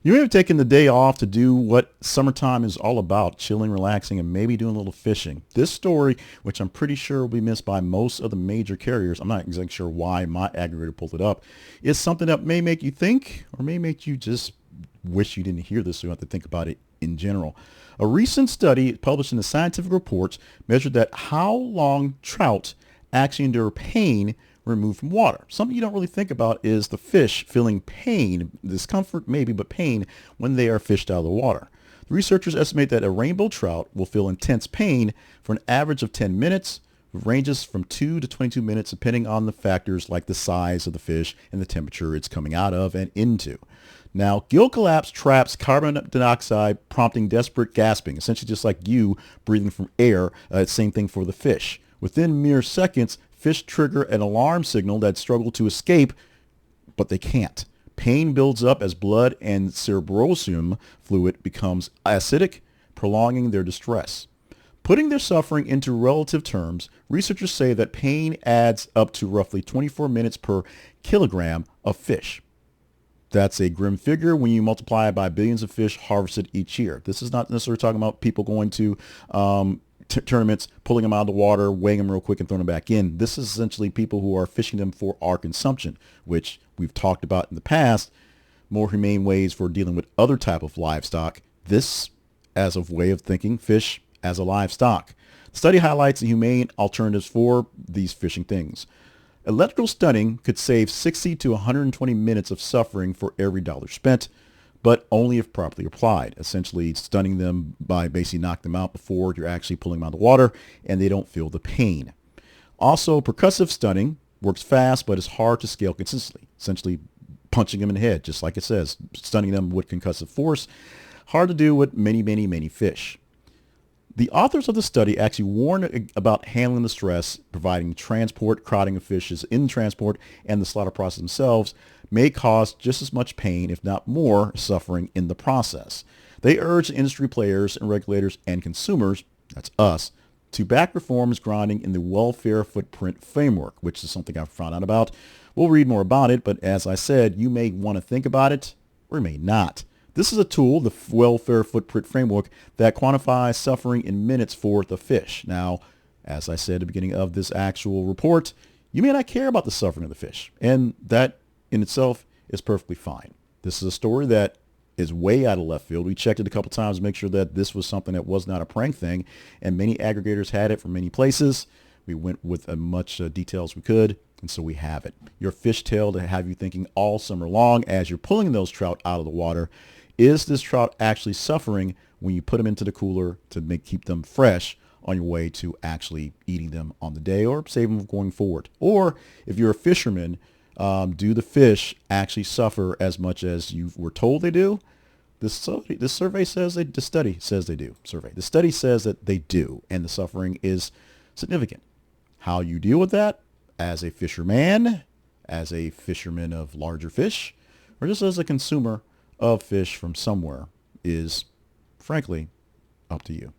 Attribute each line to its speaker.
Speaker 1: You may have taken the day off to do what summertime is all about, chilling, relaxing, and maybe doing a little fishing. This story, which I'm pretty sure will be missed by most of the major carriers, I'm not exactly sure why my aggregator pulled it up, is something that may make you think or may make you just wish you didn't hear this so you don't have to think about it in general. A recent study published in the Scientific Reports measured that how long trout actually endure pain removed from water. Something you don't really think about is the fish feeling pain, discomfort maybe, but pain when they are fished out of the water. The researchers estimate that a rainbow trout will feel intense pain for an average of 10 minutes, ranges from 2 to 22 minutes depending on the factors like the size of the fish and the temperature it's coming out of and into. Now, gill collapse traps carbon dioxide, prompting desperate gasping, essentially just like you breathing from air. Same thing for the fish. Within mere seconds, fish trigger an alarm signal that struggle to escape, but they can't. Pain builds up as blood and cerebrosum fluid becomes acidic, prolonging their distress. Putting their suffering into relative terms, researchers say that pain adds up to roughly 24 minutes per kilogram of fish. That's a grim figure when you multiply it by billions of fish harvested each year. This is not necessarily talking about people going to tournaments, pulling them out of the water, weighing them real quick and throwing them back in. This is essentially people who are fishing them for our consumption, which we've talked about in the past, more humane ways for dealing with other type of livestock. This as a way of thinking fish as a livestock. The study highlights the humane alternatives for these fishing things. Electrical stunning could save 60 to 120 minutes of suffering for every dollar spent, but only if properly applied. Essentially stunning them by basically knock them out before you're actually pulling them out of the water and they don't feel the pain. Also, percussive stunning works fast, but is hard to scale consistently. Essentially punching them in the head, just like it says, stunning them with concussive force. Hard to do with many fish. The authors of the study actually warned about handling the stress, providing transport, crowding of fishes in transport, and the slaughter process themselves may cause just as much pain, if not more, suffering in the process. They urge industry players and regulators and consumers, that's us, to back reforms grounding in the welfare footprint framework, which is something I've found out about. We'll read more about it, but as I said, you may want to think about it or you may not. This is a tool, the welfare footprint framework, that quantifies suffering in minutes for the fish. Now, as I said at the beginning of this actual report, you may not care about the suffering of the fish, and that in itself is perfectly fine. This is a story that is way out of left field. We checked it a couple times to make sure that this was something that was not a prank thing, and many aggregators had it from many places. We went with as much detail as we could, and so we have it. Your fish tale to have you thinking all summer long as you're pulling those trout out of the water. Is this trout actually suffering when you put them into the cooler to keep them fresh on your way to actually eating them on the day or save them going forward? Or if you're a fisherman, do the fish actually suffer as much as you were told they do? This survey says the study says they do. The study says that they do, and the suffering is significant. How you deal with that as a fisherman, as a fisherman of larger fish, or just as a consumer of fish from somewhere is, frankly, up to you.